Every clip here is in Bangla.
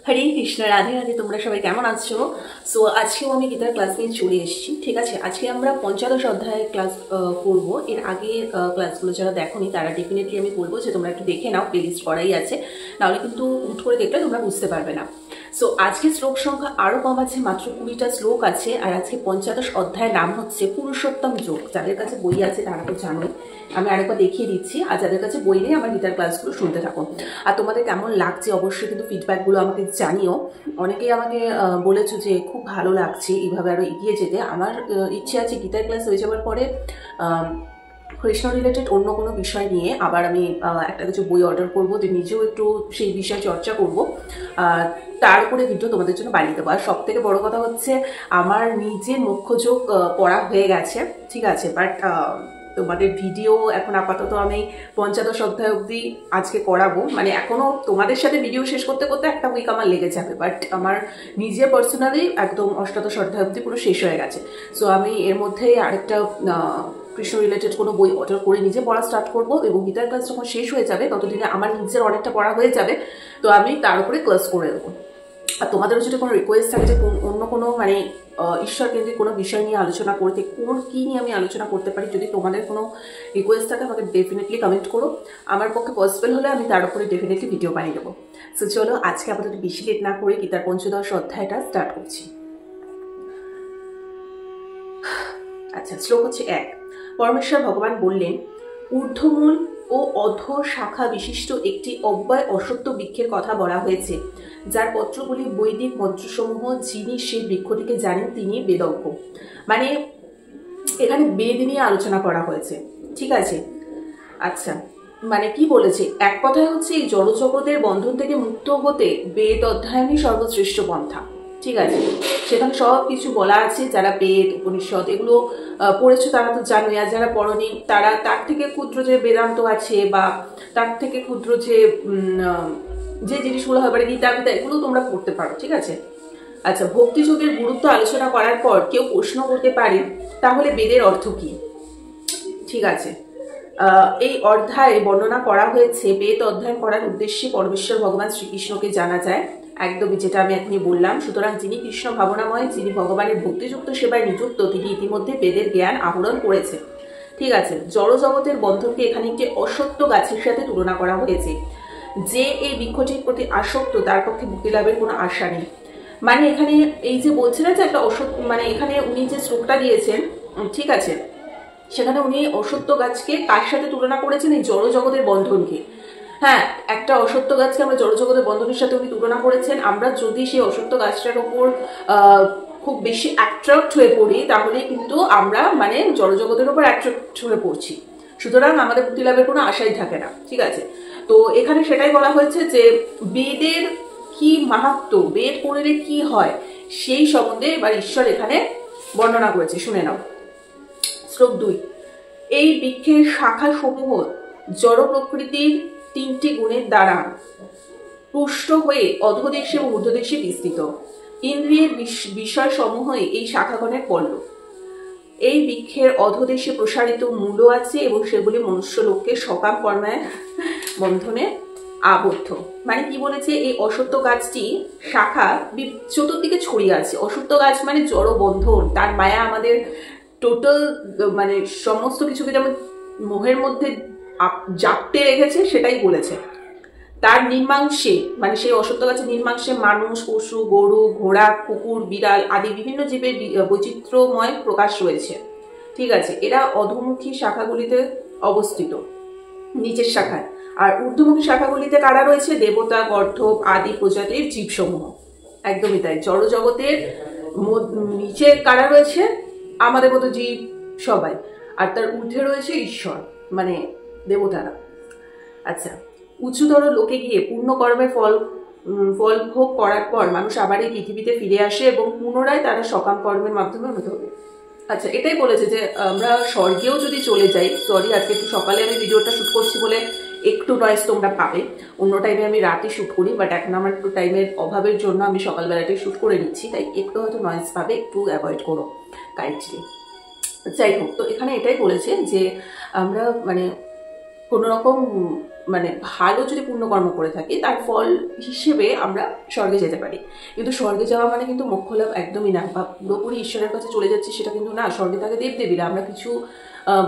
হরে কৃষ্ণ, রাধে রাধে। তোমরা সবাই কেমন আছো? সো আজকেও আমি গীতার ক্লাস নিয়ে চলে এসেছি। ঠিক আছে, আজকে আমরা পঞ্চদশ অধ্যায়ের ক্লাস করব। এর আগে ক্লাসগুলো যারা দেখোনি তারা ডেফিনেটলি আমি বলবো যে তোমরা একটু দেখে নাও, প্লেলিস্ট করাই আছে, নাহলে কিন্তু হুট করে দেখলে তোমরা বুঝতে পারবে না। সো আজকে শ্লোক সংখ্যা আরও কম আছে, মাত্র 20টা শ্লোক আছে। আর আজকে পঞ্চদশ অধ্যায়ের নাম হচ্ছে পুরুষোত্তম যোগ। যাদের কাছে বই আছে তারা তো জানোই, আমি আরেকবার দেখিয়ে দিচ্ছি। আর যাদের কাছে বই নেই আমার গীতার ক্লাসগুলো শুনতে থাকো। আর তোমাদের কেমন লাগছে অবশ্যই কিন্তু ফিডব্যাকগুলো আমাকে জানিও। অনেকেই আমাকে বলেছো যে খুব ভালো লাগছে এইভাবে আরও এগিয়ে যেতে। আমার ইচ্ছে আছে গীতার ক্লাস হয়ে যাওয়ার পরে কৃষ্ণ রিলেটেড অন্য কোনো বিষয় নিয়ে আবার আমি একটা কিছু বই অর্ডার করবো, যে নিজেও একটু সেই বিষয়ে চর্চা করব, তার উপরে ভিডিও তোমাদের জন্য বানিয়ে দেবো। আর সব থেকে বড় কথা হচ্ছে আমার নিজের মুখ্যযোগ পড়া হয়ে গেছে, ঠিক আছে, বাট তোমাদের ভিডিও এখন আপাতত আমি পঞ্চদশ অধ্যায় অবধি আজকে করাবো। মানে এখনো তোমাদের সাথে ভিডিও শেষ করতে করতে একটা উইক আমার লেগে যাবে, বাট আমার নিজে পার্সোনালি একদম অষ্টাদশ অধ্যায় অবধি পুরো শেষ হয়ে গেছে। সো আমি এর মধ্যেই আরেকটা কৃষ্ণ রিলেটেড কোনো বই অর্ডার করে নিজে পড়া স্টার্ট করবো, এবং গীতার ক্লাস যখন শেষ হয়ে যাবে ততদিনে আমার নিজের অনেকটা পড়া হয়ে যাবে, তো আমি তার উপরে ক্লাস করে দেবো। আর তোমাদেরও যদি কোনো রিকোয়েস্ট থাকে যে অন্য কোনো মানে ঈশ্বর কেন্দ্রিক কোনো বিষয় নিয়ে আলোচনা করতে, কোন কী নিয়ে আমি আলোচনা করতে পারি, যদি তোমাদের কোনো রিকোয়েস্ট থাকে আমাকে ডেফিনেটলি কমেন্ট করো। আমার পক্ষে পসিবল হলে আমি তার উপরে ডেফিনেটলি ভিডিও বানিয়ে দেবো। সো চলো আজকে আপাতত বেশি লেট না করে গীতার পঞ্চদশ অধ্যায়টা স্টার্ট করছি। আচ্ছা, শ্লোক হচ্ছে 1। পরমেশ্বর ভগবান বললেন, ঊর্ধ্বমূল ও অধ শাখা বিশিষ্ট একটি অব্যয় অসত্য বৃক্ষের কথা বলা হয়েছে, যার পত্রগুলি বৈদিক মন্ত্রসমূহ। যিনি সেই বৃক্ষটিকে জানেন তিনি বেদজ্ঞ। মানে এখানে বেদ নিয়ে আলোচনা করা হয়েছে, ঠিক আছে। আচ্ছা, মানে কি বলেছে, এক কথায় হচ্ছে এই জড়জগতের বন্ধন থেকে মুক্ত হতে বেদ অধ্যয়নই সর্বশ্রেষ্ঠ পন্থা, ঠিক আছে। সেখানে সব কিছু বলা আছে। যারা বেদ উপনিষদ এগুলো পড়েছো তারা তো জানোই, আর যারা পড়নি তারা তার থেকে ক্ষুদ্র যে বেদান্ত আছে, বা তার থেকে ক্ষুদ্র যে জিনিসগুলো হয় মানে গীতা গীতা এগুলো তোমরা পড়তে পারো, ঠিক আছে। আচ্ছা, ভক্তিযোগের গুরুত্ব আলোচনা করার পর কেউ প্রশ্ন করতে পারে তাহলে বেদের অর্থ কি, ঠিক আছে। এই অধ্যায়ে বর্ণনা করা হয়েছে বেদ অধ্যয়ন করার উদ্দেশ্যে পরমেশ্বর ভগবান শ্রীকৃষ্ণকে জানা যায়, একদমই যেটা আমি এখনই বললাম। সুতরাং যিনি কৃষ্ণ ভাবনাময়, যিনি ভগবানের ভক্তিযুক্ত সেবায় নিযুক্ত, তিনি ইতিমধ্যে বেদের জ্ঞান আহরণ করেছে, ঠিক আছে। জড়জগতের বন্ধনকে এখানে একটি অসত্য গাছের সাথে তুলনা করা হয়েছে। যে এই বৃক্ষটির প্রতি আসক্ত তার পক্ষে মুক্তি লাভের কোনো আশা নেই। মানে এখানে এই যে বলছে না যে একটা অসত্য, মানে এখানে উনি যে শ্লোকটা দিয়েছেন, ঠিক আছে, সেখানে উনি অসত্য গাছকে কার সাথে তুলনা করেছেন, এই জড়জগতের বন্ধনকে। হ্যাঁ, একটা অসত্য গাছকে আমরা জড়জগতের বন্ধনের সাথে উনি তুলনা করেছেন। আমরা যদি সেই অসত্য গাছটার ওপর খুব বেশি অ্যাট্রাক্ট হয়ে পড়ি তাহলে কিন্তু আমরা মানে জড়জগতের ওপর অ্যাট্রাক্ট হয়ে পড়ছি। সুতরাং আমাদের মুক্তি লাভের কোনো আশাই থাকে না, ঠিক আছে। তো এখানে সেটাই বলা হয়েছে যে বেদের কি মাহাত্ম্য, বেদ পড়লে কি হয় সেই সম্বন্ধে এবার ঈশ্বর এখানে বর্ণনা করেছে, শুনে নাও। শ্লোক 2। এই বৃক্ষের শাখা সমূহ জড় প্রকৃতির 3টি গুণের দ্বারা পুষ্ট হয়ে অধোদেশে ও ঊর্ধ্বদেশে বিস্তৃত। ইন্দ্রিয়ের বিষয় সমূহই এই শাখাগণের পল্ল। এই বৃক্ষের অধোদেশে প্রসারিত মূল আছে এবং সেগুলি মনুষ্য লোককে সকাম কর্মের বন্ধনে আবদ্ধ। মানে কি বলেছে, এই অসত্য গাছটি শাখা চতুর্দিকে ছড়িয়ে আছে। অসত্য গাছ মানে জড় বন্ধন, তার মায়া আমাদের টোটাল মানে সমস্ত কিছুকে যেমন মোহের মধ্যে জাপটে রেখেছে, সেটাই বলেছে। তার নির্মাংসে মানে সেই অসত্য গাছের নির্মাংসে মানুষ, পশু, গরু, ঘোড়া, কুকুর, বিড়াল আদি বিভিন্ন জীবের বৈচিত্র্যময় প্রকাশ রয়েছে, ঠিক আছে। এরা অধোমুখী শাখাগুলিতে অবস্থিত, নিচের শাখায়। আর ঊর্ধ্বমুখী শাখাগুলিতে কারা রয়েছে, দেবতা, গর্ধব আদি প্রজাতির জীবসমূহ। একদমই তাই, জড়জগতের নিচে কারা রয়েছে, আমাদের মতো জীব সবাই, আর তার ঊর্ধ্বে রয়েছে ঈশ্বর মানে দেবতারা। আচ্ছা, উচ্চতর লোকে গিয়ে পূর্ণ কর্মের ফল ভোগ করার পর মানুষ আবার এই পৃথিবীতে ফিরে আসে এবং পুনরায় তারা সকাম কর্মের মাধ্যমে উন্নত হবে। আচ্ছা, এটাই বলেছে যে আমরা স্বর্গেও যদি চলে যাই, সরি আজকে একটু সকালে আমি ভিডিওটা শ্যুট করছি বলে একটু নয়েজ তোমরা পাবে। অন্য টাইমে আমি রাতে শ্যুট করি, বাট এখন আমার একটু টাইমের অভাবের জন্য আমি সকালবেলাটাই শ্যুট করে নিচ্ছি, তাই একটু হয়তো নয়েজ পাবে, একটু অ্যাভয়েড করো কাইন্ডলি। যাই হোক, তো এখানে এটাই বলেছে যে আমরা মানে কোনো রকম মানে ভালো যদি পুণ্যকর্ম করে থাকি তার ফল হিসেবে আমরা স্বর্গে যেতে পারি। কিন্তু স্বর্গে যাওয়া মানে কিন্তু মোক্ষ লাভ একদমই না, বা পুরোপুরি ঈশ্বরের কাছে চলে যাচ্ছি সেটা কিন্তু না। স্বর্গে থাকে দেবদেবীরা, আমরা কিছু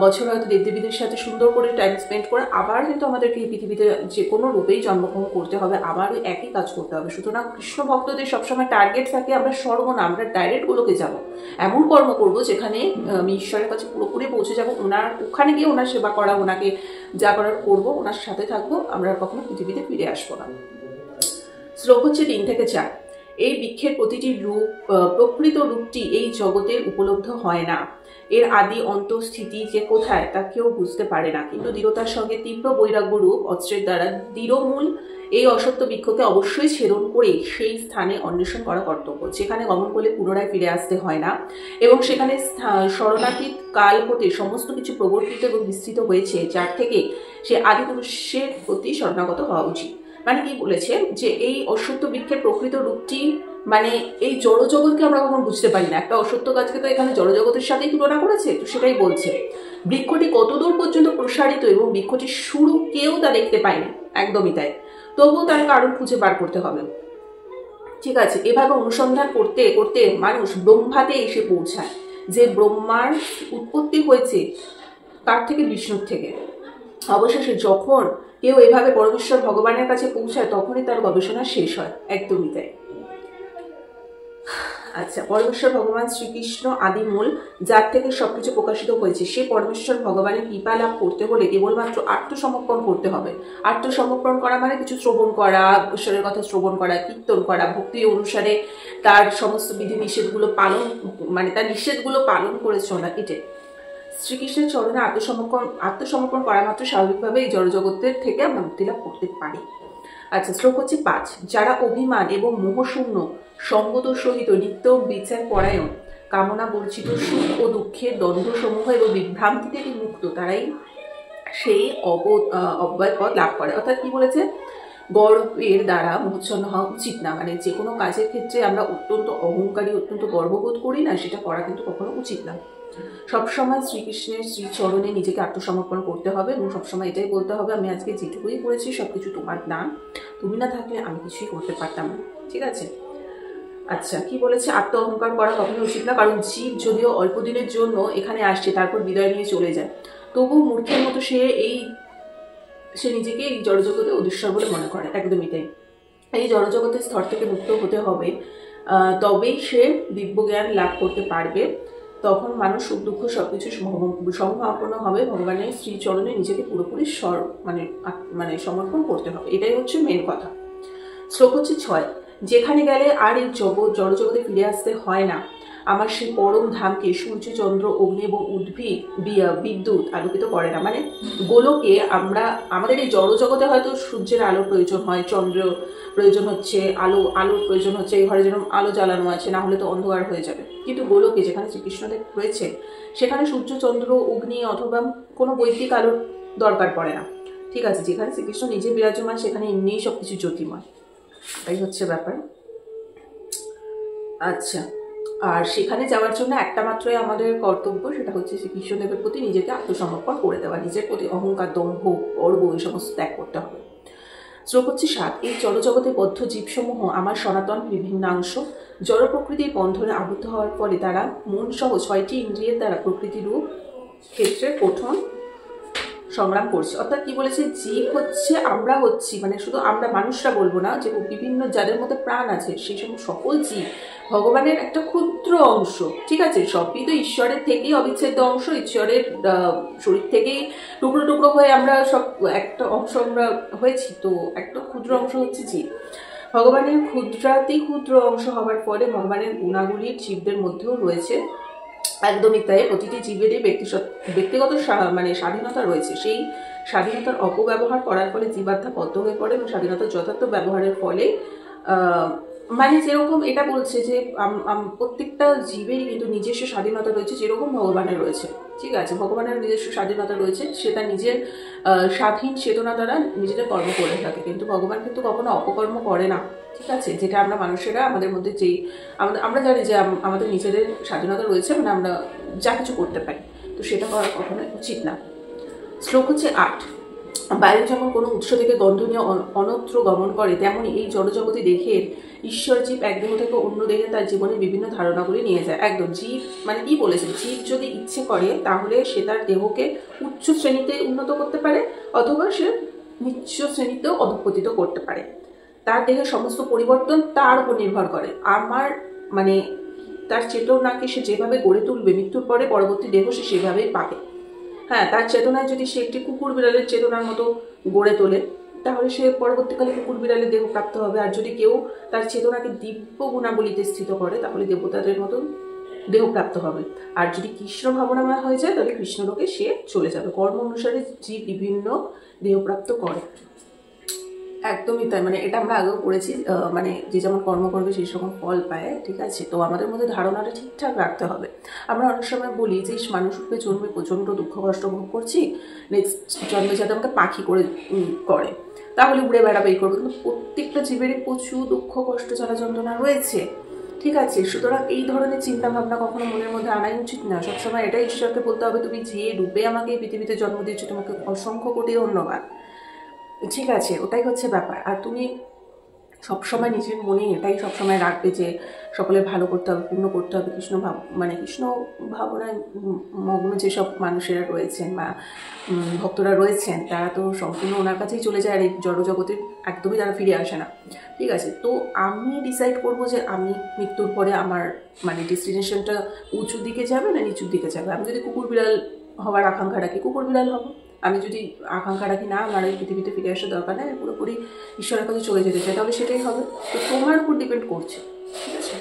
বছর হয়তো দেবদেবীদের সাথে সুন্দর করে টাইম স্পেন্ড করে আবার কিন্তু আমাদেরকে এই পৃথিবীতে যে কোনো রূপেই জন্মগ্রহণ করতে হবে, আবার ওই একই কাজ করতে হবে। সুতরাং কৃষ্ণ ভক্তদের সবসময় টার্গেট থাকে আমরা স্বর্গ না, আমরা ডাইরেক্ট গুলোকে যাবো, এমন কর্ম করবো যেখানে আমি ঈশ্বরের কাছে পুরোপুরি পৌঁছে যাবো, ওখানে গিয়ে ওনার সেবা করা, ওনাকে যা করার করবো, ওনার সাথে থাকবো, আমরা কখনো পৃথিবীতে ফিরে আসবো না। শ্লোক হচ্ছে 3 থেকে 4। এই বৃক্ষের প্রতিটি রূপ, প্রকৃত রূপটি এই জগতের উপলব্ধ হয় না। এর আদি অন্ত স্থিতি যে কোথায় তা কেউ বুঝতে পারে না, কিন্তু দৃঢ়তার সঙ্গে তীব্র বৈরাগ্য রূপ অস্ত্রের দ্বারা দৃঢ়মূল এই অসত্য বৃক্ষকে অবশ্যই ছেদন করে সেই স্থানে অন্বেষণ করা কর্তব্য, যেখানে গমন করলে পুনরায় ফিরে আসতে হয় না, এবং সেখানে শরণাতীত কাল হতে সমস্ত কিছু প্রবর্তিত এবং বিস্তৃত হয়েছে, যার থেকে সে আদিপুরুষের প্রতি শরণাগত হওয়া উচিত। মানে কি বলেছে যে এই অসত্য বৃক্ষের প্রকৃত রূপটি মানে এই জড়জগৎকে আমরা কখন বুঝতে পারি না। একটা অসত্য গাছকে তো এখানে জড়জগতের সাথেই তুলনা করেছে, তো সেটাই বলছে। বৃক্ষটি কতদূর পর্যন্ত প্রসারিত এবং বৃক্ষটির শুরু কেউ তা দেখতে পায়নি, একদমই তাই, তবুও তার কারণ খুঁজে বার করতে হবে। ঠিক আছে, এভাবে অনুসন্ধান করতে করতে মানুষ ব্রহ্মাতে এসে পৌঁছায়, যে ব্রহ্মার উৎপত্তি হয়েছে তার থেকে, বিষ্ণুর থেকে। অবশেষে যখন কেউ এভাবে পরমেশ্বর ভগবানের কাছে পৌঁছায় তখনই তার গবেষণা শেষ হয়, একদমই তাই। আচ্ছা, পরমেশ্বর ভগবান শ্রীকৃষ্ণ আদিমূল, যার থেকে সবকিছু প্রকাশিত হয়েছে। সে পরমেশ্বর ভগবানের কৃপা লাভ করতে হলে কেবলমাত্র আত্মসমর্পণ করতে হবে। আত্মসমর্পণ করা মানে কিছু শ্রবণ করা, ঈশ্বরের কথা শ্রবণ করা, কীর্তন করা, ভক্তি অনুসারে তার সমস্ত বিধি নিষেধগুলো পালন, মানে তার নিষেধগুলো পালন করে চলা, এটাই। শ্রীকৃষ্ণের চরণে আত্মসমর্পণ করা মাত্র স্বাভাবিকভাবে এই জড়জগতের থেকে আমরা মুক্তি লাভ করতে পারি। আচ্ছা, শ্লোক হচ্ছে 5। যারা অভিমান এবং মোহশূন্য, সঙ্গদোষ সহিত নিত্য বিচার পরায়ণ, কামনা বর্জিত, সুখ ও দুঃখের দ্বন্দ্বসমূহ এবং বিভ্রান্তি থেকে মুক্ত, তারাই সেই অব্যয় পদ লাভ করে। অর্থাৎ কি বলেছে, গর্বের দ্বারা মোহচ্ছন্ন হওয়া উচিত না। মানে যে কোনো কাজের ক্ষেত্রে আমরা অত্যন্ত অহংকারী, অত্যন্ত গর্ববোধ করি না, সেটা করা কিন্তু কখনো উচিত না। সবসময় শ্রীকৃষ্ণের শ্রীচরণে নিজেকে আত্মসমর্পণ করতে হবে এবং সবসময় এটাই বলতে হবে, আমি আজকে যেটুকুই করেছি সবকিছু তোমার দান, তুমি না থাকলে আমি কিছুই করতে পারতাম না। ঠিক আছে। আচ্ছা, কি বলেছে, আত্ম অহংকার করা কখনো উচিত না, কারণ জীব যদিও অল্প দিনের জন্য এখানে আসছে, তারপর বিদায় নিয়ে চলে যায়, তবু মূর্খের মতো সে নিজেকে এই জড়জগতে অদৃশ্বর বলে মনে করে, একদমই তাই। এই জড়জগতের স্তর থেকে মুক্ত হতে হবে, তবেই সে দিব্যজ্ঞান লাভ করতে পারবে। তখন মানুষ সুখ দুঃখ সবকিছু সমভাবাপন্ন হবে, ভগবানের শ্রীচরণে নিজেকে পুরোপুরি মানে সমর্পণ করতে হবে, এটাই হচ্ছে মেন কথা। শ্লোক হচ্ছে 6। যেখানে গেলে আর এই জড়জগতে ফিরে আসতে হয় না, আমার সেই পরম ধামকে সূর্য, চন্দ্র, অগ্নি এবং উদ্ভিদ, বিদ্যুৎ আলোকিত করে না। মানে গোলকে আমাদের এই জড়জগতে হয়তো সূর্যের আলোর প্রয়োজন হয়, চন্দ্র প্রয়োজন হচ্ছে, আলোর প্রয়োজন হচ্ছে, এই ঘরে যেন আলো জ্বালানো আছে, না হলে তো অন্ধকার হয়ে যাবে। কিন্তু গোলকে যেখানে শ্রীকৃষ্ণদেব রয়েছে সেখানে সূর্য, চন্দ্র, অগ্নি অথবা কোনো বৈদিক আলোর দরকার পড়ে না। ঠিক আছে, যেখানে শ্রীকৃষ্ণ নিজে বিরাজমান সেখানে এমনিই সবকিছু জ্যোতিময়, তাই হচ্ছে ব্যাপার। আচ্ছা, আর সেখানে যাওয়ার জন্য একটা মাত্রই আমাদের কর্তব্য, সেটা হচ্ছে শ্রীকৃষ্ণদেবের প্রতি নিজেকে আত্মসমর্পণ করে দেওয়া, নিজের প্রতি অহংকার, দম্ভ, গর্ব এই সমস্ত ত্যাগ করতে হবে। শ্লোক হচ্ছে 7। এই জড়জগতে বদ্ধ জীবসমূহ আমার সনাতন বিভিন্নাংশ, জড় প্রকৃতির বন্ধনে আবদ্ধ হওয়ার ফলে তারা মন সহ 6টি ইন্দ্রিয়ের দ্বারা প্রকৃতিরূপ ক্ষেত্রে কঠোর সংগ্রাম করছে। অর্থাৎ কি বলেছে, জীব হচ্ছে, আমরা হচ্ছি, মানে শুধু আমরা মানুষরা বলবো না, যে বিভিন্ন যাদের মধ্যে প্রাণ আছে সেই সব সকল জীব ভগবানের একটা ক্ষুদ্র অংশ। ঠিক আছে, সবই তো ঈশ্বরের থেকেই অবিচ্ছেদ্য অংশ, ঈশ্বরের শরীর থেকেই টুকরো টুকরো হয়ে আমরা সব একটা অংশ আমরা হয়েছি, তো একটা ক্ষুদ্র অংশ হচ্ছে জীব। ভগবানের ক্ষুদ্রাতি ক্ষুদ্র অংশ হওয়ার ফলে ভগবানের গুণাগুলির জীবদের মধ্যেও রয়েছে, একদমই তাই। প্রতিটি জীবেরই ব্যক্তিগত স্বাধীনতা রয়েছে, সেই স্বাধীনতার অপব্যবহার করার ফলে জীবাত্মা বদ্ধ হয়ে পড়ে, এবং স্বাধীনতার যথার্থ ব্যবহারের ফলে মানে যেরকম এটা বলছে যে প্রত্যেকটা জীবেরই কিন্তু নিজস্ব স্বাধীনতা রয়েছে, যেরকম ভগবানের রয়েছে। ঠিক আছে, ভগবানের নিজস্ব স্বাধীনতা রয়েছে, সে তার নিজের স্বাধীন চেতনা দ্বারা নিজেদের কর্ম করে থাকে, কিন্তু ভগবান কিন্তু কখনো অপকর্ম করে না। ঠিক আছে, যেটা আমরা মানুষেরা আমাদের মধ্যে আমরা জানি যে আমাদের নিজেদের স্বাধীনতা রয়েছে, মানে আমরা যা কিছু করতে পারি, তো সেটা করা কখনো উচিত না। শ্লোক হচ্ছে 8। বায়ু যেমন কোনো উৎস থেকে গন্ধ নিয়ে অন্যত্র গমন করে, তেমনি এই জড়জগতে দেহের ঈশ্বর জীব এক দেহ থেকে অন্য দেহে তার জীবনে বিভিন্ন ধারণাগুলি নিয়ে যায়। একদম জীব মানে কি বলেছে, জীব যদি ইচ্ছে করে তাহলে সে তার দেহকে উচ্চ শ্রেণীতে উন্নত করতে পারে, অথবা সে নিচ্চ শ্রেণীতেও অধঃপতিত করতে পারে। তার দেহের সমস্ত পরিবর্তন তার উপর নির্ভর করে। আমার মানে তার চেতনাকে সে যেভাবে গড়ে তুলবে, মৃত্যুর পরে পরবর্তী দেহ সে সেভাবেই পাবে। হ্যাঁ, তার চেতনায় যদি সে একটি কুকুর বিড়ালের চেতনার মতো গড়ে তোলে, তাহলে সে পরবর্তীকালে কুকুর বিড়ালের দেহ প্রাপ্ত হবে। আর যদি কেউ তার চেতনাকে দিব্য গুণাবলীতে স্থিত করে, তাহলে দেবতাদের মতো দেহ প্রাপ্ত হবে। আর যদি কৃষ্ণ ভাবনাময় হয়ে যায়, তাহলে কৃষ্ণলোকে সে চলে যাবে। কর্ম অনুসারে জীব বিভিন্ন দেহপ্রাপ্ত করে। একদমই তাই, মানে এটা আমরা আগেও পড়েছি, মানে যে যেমন কর্ম করবে সেই রকম ফল পায়। ঠিক আছে, তো আমাদের মধ্যে ধারণাটা ঠিকঠাক রাখতে হবে। আমরা অনেক সময় বলি যে মানুষ রূপে জন্মে প্রচণ্ড দুঃখ কষ্ট ভোগ করছি, নেক্সট জন্মে যাতে আমাকে পাখি করে তাহলে উড়ে বেড়াবে এই করবে, কিন্তু প্রত্যেকটা জীবেরই প্রচুর দুঃখ কষ্ট জ্বালা যন্ত্রণা রয়েছে। ঠিক আছে, সুতরাং এই ধরনের চিন্তা ভাবনা কখনো মনের মধ্যে আনাই উচিত না। সবসময় এটাই ঈশ্বরকে বলতে হবে, তুমি যে রূপে আমাকে এই পৃথিবীতে জন্ম দিয়েছো তোমাকে অসংখ্য কোটি ধন্যবাদ। ঠিক আছে, ওটাই হচ্ছে ব্যাপার। আর তুমি সবসময় নিজের মনে এটাই সবসময় রাখবে যে সকলের ভালো করতে হবে, পূর্ণ করতে হবে। কৃষ্ণ ভাবনায় মগ্ন যেসব মানুষেরা রয়েছেন বা ভক্তরা রয়েছেন, তারা তো সম্পূর্ণ ওনার কাছেই চলে যায়, আর এই জড়জগতে একদমই তারা ফিরে আসে না। ঠিক আছে, তো আমি ডিসাইড করব যে আমি মৃত্যুর পরে আমার মানে ডেস্টিনেশনটা উঁচুর দিকে যাবে না নিচুর দিকে যাবে। আমি যদি কুকুর বিড়াল হওয়ার আকাঙ্ক্ষা রাখি, কুকুর বিড়াল হব। আমি যদি আকাঙ্ক্ষা রাখি না আমার এই পৃথিবীতে ফিরে আসার দরকার নেই, পুরোপুরি ঈশ্বরের কাছে চলে যেতে চাই, তাহলে সেটাই হবে। তো তোমার উপর ডিপেন্ড করছে। ঠিক আছে,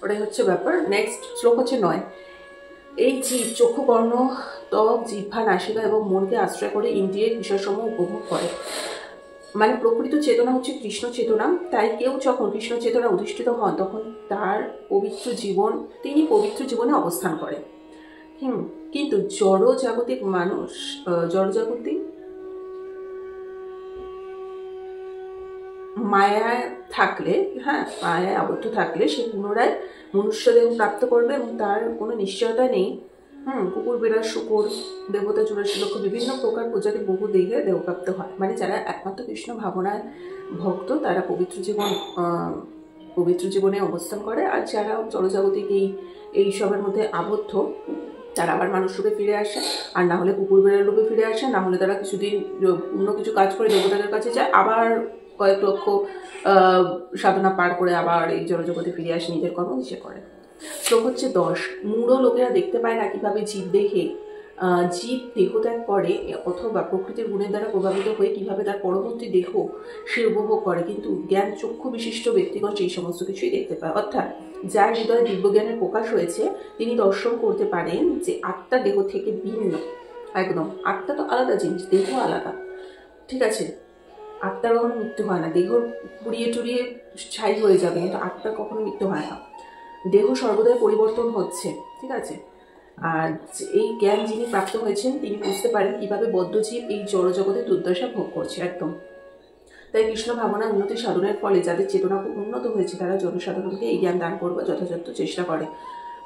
ওটাই হচ্ছে ব্যাপার। নেক্সট শ্লোক হচ্ছে 9। এই জীব চক্ষু, কর্ণ, ত্বক, জিহ্বা, নাসিকা এবং মনকে আশ্রয় করে ইন্দ্রিয়ের বিষয়সমূহ উপভোগ করে। মানে প্রকৃত চেতনা হচ্ছে কৃষ্ণ চেতনা। তাই কেউ যখন কৃষ্ণ চেতনা অধিষ্ঠিত হন, তখন তার তিনি পবিত্র জীবনে অবস্থান করে। কিন্তু জড়জাগতিক মানুষ মায়ায় থাকলে, মায়ায় আবদ্ধ থাকলে সে পুনরায় মনুষ্যদেহ প্রাপ্ত করবে এবং তার কোনো নিশ্চয়তা নেই। কুকুর, বিড়াল, শুকর, দেবতা, 84 লক্ষ বিভিন্ন প্রকার প্রজাতির বহু দেহে দেহপ্রাপ্ত হয়। মানে যারা একমাত্র কৃষ্ণ ভাবনায় ভক্ত, তারা পবিত্র জীবনে অবস্থান করে। আর যারা জড়জাগতিক এইসবের মধ্যে আবদ্ধ, তারা আবার মানুষ রূপে ফিরে আসে, আর না হলে কুকুর বিড়াল রূপে ফিরে আসে, না হলে তারা কিছুদিন অন্য কিছু কাজ করে দেবতাদের কাছে যায়, আবার কয়েক লক্ষ সাধনা পার করে আবার এই জড়জগতে ফিরে আসে, নিজের কর্ম নিজে করে। শ্লোক হচ্ছে 10। মূঢ় লোকেরা দেখতে পায় না কিভাবে জীব দেহত্যাগ করে, অথবা প্রকৃতির গুণের দ্বারা প্রভাবিত হয়ে কিভাবে তার পরবর্তী দেহ সে উপভোগ করে, কিন্তু জ্ঞান চক্ষু বিশিষ্ট ব্যক্তিগণ সেই সমস্ত কিছুই দেখতে পায়। অর্থাৎ যার হৃদয়ে দিব্যজ্ঞানের প্রকাশ হয়েছে, তিনি দর্শন করতে পারেন যে আত্মা দেহ থেকে ভিন্ন। একদম, আত্মা তো আলাদা জিনিস, দেহ আলাদা। ঠিক আছে, আত্মার কখনো মৃত্যু হয় না। দেহ পুড়িয়ে টুড়িয়ে ছাই হয়ে যাবে, কিন্তু আত্মার কখনো মৃত্যু হয় না। দেহ সর্বদাই পরিবর্তন হচ্ছে। ঠিক আছে, আর এই জ্ঞান যিনি প্রাপ্ত হয়েছেন, তিনি বুঝতে পারেন কিভাবে বদ্ধজীব এই জড়জগতে দুর্দশা ভোগ করছে। একদম তাই কৃষ্ণ ভাবনা উন্নতি সাধনের ফলে যাদের চেতনা খুব উন্নত হয়েছে, তারা জনসাধারণকে এই জ্ঞান দান করবার যথাযথ চেষ্টা করে।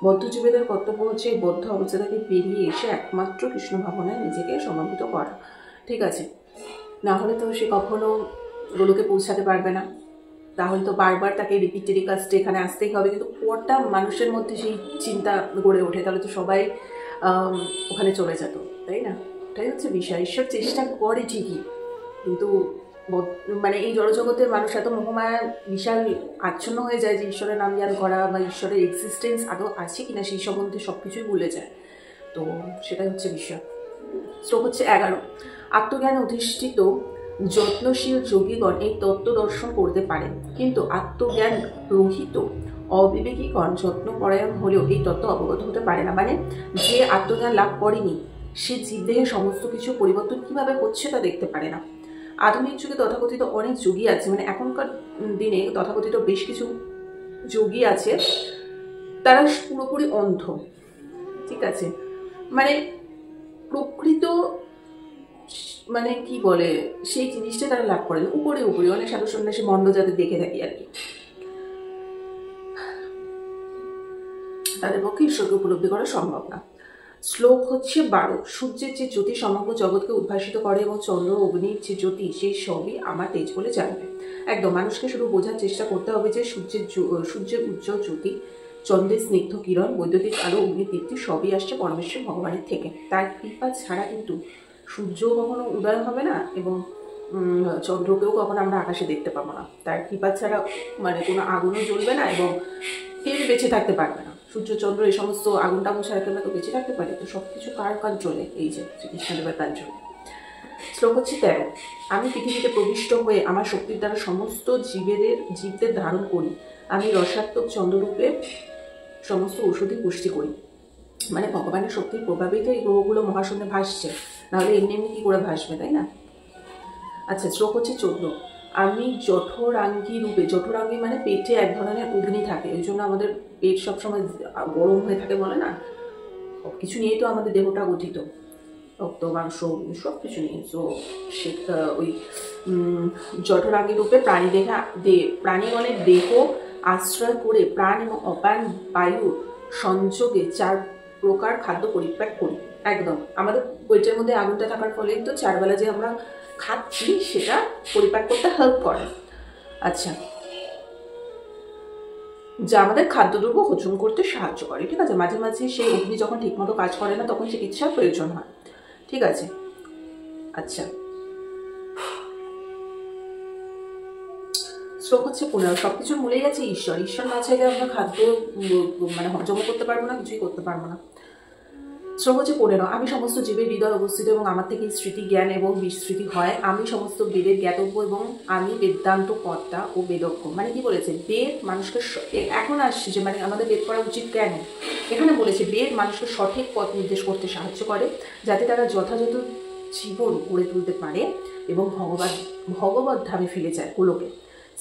বদ্ধজীবীদের কর্তব্য হচ্ছে এই বদ্ধ অবস্থা থেকে বেরিয়ে এসে একমাত্র কৃষ্ণ ভাবনায় নিজেকে সমর্পিত করা। ঠিক আছে, না হলে তো সে কখনো গোলকে পৌঁছাতে পারবে না। তাহলে তো বারবার তাকে রিপিট টেলিকাস্টে এখানে আসতেই হবে, কিন্তু কটা মানুষের মধ্যে সেই চিন্তা গড়ে ওঠে, তাহলে তো সবাই ওখানে চলে যেত, তাই না? এটাই হচ্ছে বিষয়। ঈশ্বর চেষ্টা করে ঠিকই, কিন্তু মানে এই জড়জগতের মানুষ এত মোহমায়া বিশাল আচ্ছন্ন হয়ে যায় যে ঈশ্বরের নাম জ্ঞান করা বা ঈশ্বরের এক্সিস্টেন্স আদৌ আছে কিনা সেই সম্বন্ধে সব কিছুই ভুলে যায়। তো সেটাই হচ্ছে বিষয়। শ্লোক হচ্ছে 11। আত্মজ্ঞানে অধিষ্ঠিত যত্নশীল যোগীগণ এই তত্ত্ব দর্শন করতে পারেন, কিন্তু আত্মজ্ঞান রহিত অবিবেকীগণ যত্নপরায়ণ হলেও এই তত্ত্ব অবগত হতে পারে না। মানে যে আত্মজ্ঞান লাভ করেনি, সে জীবদেহের সমস্ত কিছু পরিবর্তন কিভাবে হচ্ছে তা দেখতে পারে না। আধুনিক যুগে তথাকথিত অনেক যোগী আছে, মানে এখনকার দিনে তথাকথিত বেশ কিছু যোগী আছে, তারা পুরোপুরি অন্ধ। ঠিক আছে, মানে প্রকৃত মানে কি বলে সেই জিনিসটা তারা লাভ করেন উপরে অনেক সাধু সন্ন্যাসী মন্ড যাদের দেখে থাকি আর কি, তাদের পক্ষে ঈশ্বরকে উপলব্ধি করা সম্ভব না। শ্লোক হচ্ছে 12। সূর্যের যে জ্যোতি সমগ্র জগৎকে উদ্ভাসিত করে এবং চন্দ্র অগ্নির যে জ্যোতি সেই সবই আমার তেজ বলে জানবে। একদম মানুষকে শুধু বোঝার চেষ্টা করতে হবে যে সূর্যের উজ্জ্বল জ্যোতি, চন্দ্রের স্নিগ্ধ কিরণ, বৈদ্যুতিক আলো, অগ্নিদীপ্তি সবই আসছে পরমেশ্বর ভগবানের থেকে। তার কৃপা ছাড়া কিন্তু সূর্যও কখনো উদয় হবে না এবং চন্দ্রকেও কখনো আমরা আকাশে দেখতে পাবো না। তার কৃপা ছাড়া মানে কোনো আগুনও জ্বলবে না এবং কেউ বেঁচে থাকতে পারবে না। সূর্য চন্দ্র এই সমস্ত আগুন টাগুন ছাড়া কেউ তো বেঁচে থাকতে পারে? তো সব কিছু কার কন্ট্রোলে? এই যে শ্রীকৃষ্ণদেবের কন্ট্রোলে। শ্লোক হচ্ছে 13। আমি পৃথিবীতে প্রবিষ্ট হয়ে আমার শক্তির দ্বারা সমস্ত জীবদের ধারণ করি। আমি রসাত্মক চন্দ্ররূপে সমস্ত ঔষধি পুষ্টি করি। মানে ভগবানের শক্তির প্রভাবেই তো এই গ্রহগুলো মহাশূন্যে ভাসছে, নাহলে এমনি এমনি কি করে ভাসবে, তাই না? আচ্ছা, শ্লোক হচ্ছে 14। আমি জঠরাঙ্গী রূপে, জঠরাঙ্গী মানে পেটে এক ধরনের অগ্নি থাকে, ওই জন্য আমাদের পেট সবসময় গরম হয়ে থাকে বলে না। সব কিছু নিয়েই তো আমাদের দেহটা গঠিত, রক্ত মাংস সব কিছু নিয়ে। তো সে ওই জঠরাঙ্গী রূপে প্রাণীগণের দেহ আশ্রয় করে প্রাণ এবং অপান বায়ুর সংযোগে 4 প্রকার খাদ্য পরিত্যাগ করি। একদম আমাদের পেটের মধ্যে আগুনটা থাকার ফলে তো 4 বেলা যে আমরা খাচ্ছি সেটা পরিপাক করতে হেল্প করে। আচ্ছা, যা আমাদের খাদ্যদ্রব্য হজম করতে সাহায্য করে। ঠিক আছে, মাঝে মাঝে সেই অগ্নি যখন ঠিকমতো কাজ করে না তখন চিকিৎসার প্রয়োজন হয়। ঠিক আছে। আচ্ছা, শ্লোক হচ্ছে 15। সবকিছুর মূলেই আছে ঈশ্বর। ঈশ্বর না চাইলে আমরা খাদ্য মানে হজম করতে পারবো না, কিছুই করতে পারবো না। শ্লোক হচ্ছে 15। আমি সমস্ত জীবের হৃদয় অবস্থিত এবং আমার থেকে স্মৃতি, জ্ঞান এবং বিস্মৃতি হয়। আমি সমস্ত বেদের জ্ঞাতব্য এবং আমি বেদান্ত কর্তা ও বেদজ্ঞ। মানে কি বলেছে? বেদ মানুষকে, এখন আসছে যে মানে আমাদের বেদ পড়া উচিত কেন, এখানে বলেছে বেদ মানুষকে সঠিক পথ নির্দেশ করতে সাহায্য করে যাতে তারা যথাযথ জীবন গড়ে তুলতে পারে এবং ভগবত ধামে ফিরে যায় গোলকে।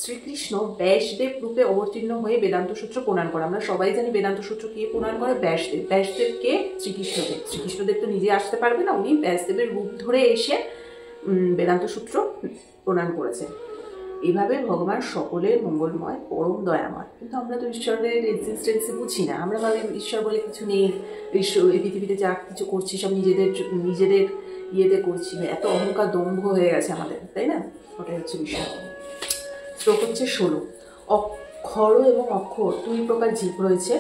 শ্রীকৃষ্ণ ব্যাসদেব রূপে অবতীর্ণ হয়ে বেদান্ত সূত্র প্রণয়ন করে। আমরা সবাই জানি বেদান্ত সূত্র কে প্রণয়ন করে? ব্যাসদেব। ব্যাসদেবকে শ্রীকৃষ্ণদেব তো নিজে আসতে পারবে না, উনি ব্যাসদেবের রূপ ধরে এসে বেদান্ত সূত্র প্রণয়ন করেছেন। এইভাবে ভগবান সকলের মঙ্গলময়, পরম দয়াময়। কিন্তু আমরা তো ঈশ্বরের এক্সিস্টেন্সই বুঝি না। আমরা ভাবি ঈশ্বর বলে কিছু নেই, ঈশ্বর এই পৃথিবীতে যা কিছু করছি সব নিজেদের ইয়েতে করছি। এত অহংকার দম্ভ হয়ে গেছে আমাদের, তাই না? ওটাই হচ্ছে বিষয়। শ্লোক হচ্ছে 16। ক্ষর এবং অক্ষর 2 প্রকার জীব রয়েছে।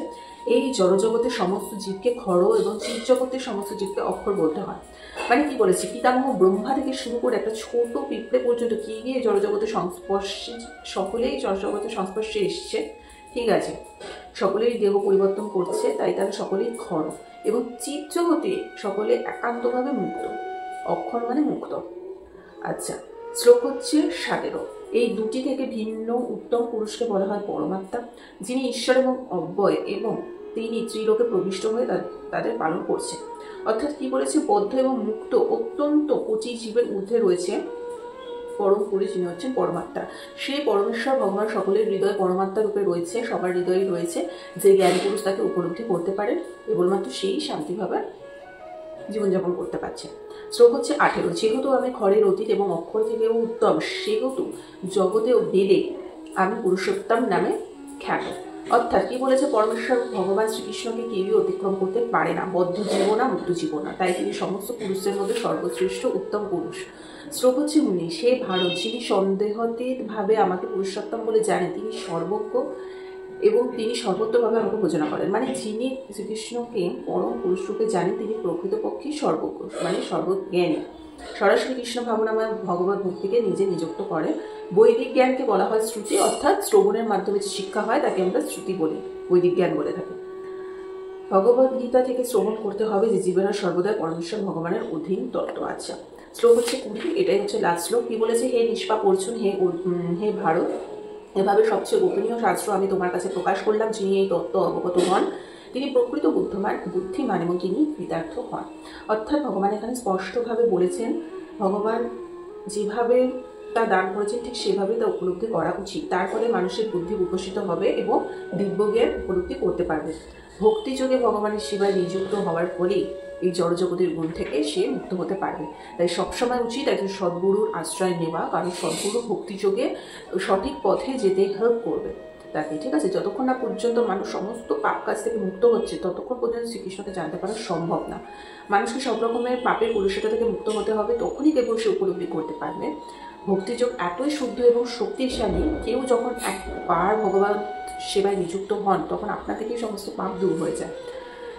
এই জড়জগতের সমস্ত জীবকে ক্ষর এবং জীবজগতের সমস্ত জীবকে অক্ষর বলতে হয়। মানে কি বলেছে? পিতামহ ব্রহ্মা থেকে শুরু করে একটা ছোট পিঁপড়ে পর্যন্ত কি গিয়ে জড়জগতের সংস্পর্শে, সকলেই জড়জগতের সংস্পর্শে এসছে। ঠিক আছে, সকলেই দেহ পরিবর্তন করছে, তাই তারা সকলেই ক্ষর। এবং জীবজগতে সকলে একান্তভাবে মুক্ত। অক্ষর মানে মুক্ত। আচ্ছা, শ্লোক হচ্ছে 17। এই দুটি থেকে ভিন্ন উত্তম পুরুষকে বলা হয় পরমাত্মা, যিনি ঈশ্বর এবং অব্যয় এবং তিনি ত্রিলোকে প্রবিষ্ট হয়ে তাদের পালন করছে। অর্থাৎ কি বলেছে? বদ্ধ এবং মুক্ত অত্যন্ত কচি জীবের ঊর্ধ্বে রয়েছে পরম পুরুষ, যিনি হচ্ছেন পরমাত্মা। সেই পরমেশ্বর ভগবান সকলের হৃদয় পরমাত্মা রূপে রয়েছে, সবার হৃদয়ে রয়েছে। যে জ্ঞানী পুরুষ তাকে উপলব্ধি করতে পারে, কেবলমাত্র সেই শান্তিভাবে জীবনযাপন করতে পারছে। শ্লোক হচ্ছে 18। যেহেতু আমি খড়ের অতীত এবং অক্ষর থেকেও উত্তম, সেহেতু জগতে ও বেদে আমি পুরুষোত্তম নামে খ্যাত। অর্থাৎ কি বলেছে? পরমেশ্বর ভগবান শ্রীকৃষ্ণকে কেউই অতিক্রম করতে পারে না, বদ্ধ জীব না, মুক্ত জীব না, তাই তিনি সমস্ত পুরুষের মধ্যে সর্বশ্রেষ্ঠ উত্তম পুরুষ। শ্লোক হচ্ছে 19। সে ভারত, যিনি সন্দেহাতীত ভাবে আমাকে পুরুষোত্তম বলে জানেন, তিনি সর্বজ্ঞ এবং তিনি সর্বত্রভাবে আমাকে বোঝানো করেন। মানে যিনি শ্রীকৃষ্ণকে পরম পুরুষ রূপে জানেন তিনি প্রকৃতপক্ষেই সর্বজ্ঞ, মানে সর্বজ্ঞানী। সরাসরি কৃষ্ণ ভাবনাময় ভগবত ভক্তিকে নিজে নিযুক্ত করে। বৈদিক জ্ঞানকে বলা হয় শ্রুতি, অর্থাৎ শ্রবণের মাধ্যমে যে শিক্ষা হয় তাকে আমরা শ্রুতি বলি, বৈদিক জ্ঞান বলে থাকি। ভগবদ গীতা থেকে শ্রবণ করতে হবে যে জীবনের সর্বদাই পরমেশ্বর ভগবানের অধীন তত্ত্ব আছে। শ্লোক হচ্ছে 20। এটাই হচ্ছে লাস্ট শ্লোক। কি বলেছে? হে নিষ্পাপ অর্জুন, হে ভারত, এভাবে সবচেয়ে গোপনীয় শাস্ত্র আমি তোমার কাছে প্রকাশ করলাম। যিনি এই তত্ত্ব অবগত হন তিনি প্রকৃত বুদ্ধিমান এবং তিনি কৃতার্থ হন। অর্থাৎ ভগবান এখানে স্পষ্টভাবে বলেছেন ভগবান যেভাবে তা দান করেছেন ঠিক সেভাবে তা উপলব্ধি করা উচিত। তারপরে মানুষের বুদ্ধি বিকশিত হবে এবং দিব্যজ্ঞান উপলব্ধি করতে পারবে। ভক্তিযোগে ভগবানের সেবায় নিযুক্ত হওয়ার ফলেই এই জড়জগতের গুণ থেকে সে মুক্ত হতে পারবে। তাই সবসময় উচিত একজন সদ্গুরুর আশ্রয় নেওয়া, কারণ সদ্গুরু ভক্তিযোগে সঠিক পথে যেতে হেল্প করবে। তাকে, ঠিক আছে? যতক্ষণ না পর্যন্ত মানুষ সমস্ত পাপ কাজ থেকে মুক্ত হচ্ছে ততক্ষণ পর্যন্ত শ্রীকৃষ্ণকে জানতে পারা সম্ভব না। মানুষকে সব রকমের পাপের কলুষতা থেকে মুক্ত হতে হবে, তখনই কেবল সে উপলব্ধি করতে পারবে। ভক্তিযোগ এতই শুদ্ধ এবং শক্তিশালী, কেউ যখন একবার ভগবান সেবায় নিযুক্ত হন তখন আপনা থেকেই সমস্ত পাপ দূর হয়ে যায়।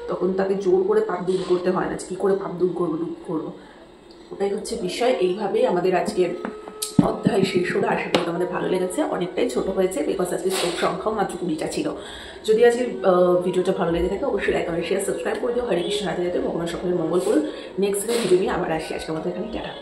তখন তাকে জোর করে পাপ দূর করতে হয় না, কী করে পাপ দূর করবো। ওটাই হচ্ছে বিষয়। এইভাবেই আমাদের আজকের অধ্যায় শেষ হলো। আশা করি তোমাদের ভালো লেগেছে। অনেকটাই ছোট হয়েছে, বিকজ আজকে শ্লোক সংখ্যাও মাত্র 20টা ছিল। যদি আজকে ভিডিওটা ভালো লেগে থাকে অবশ্যই লাইক কমেন্ট শেয়ার সাবস্ক্রাইব করে দিও। হরে কৃষ্ণ, রাধে রাধে, ভগবান সকলের মঙ্গল করুন। নেক্সট ভিডিও নিয়ে আবার আসি। আজকের মতো এখানে টাটা।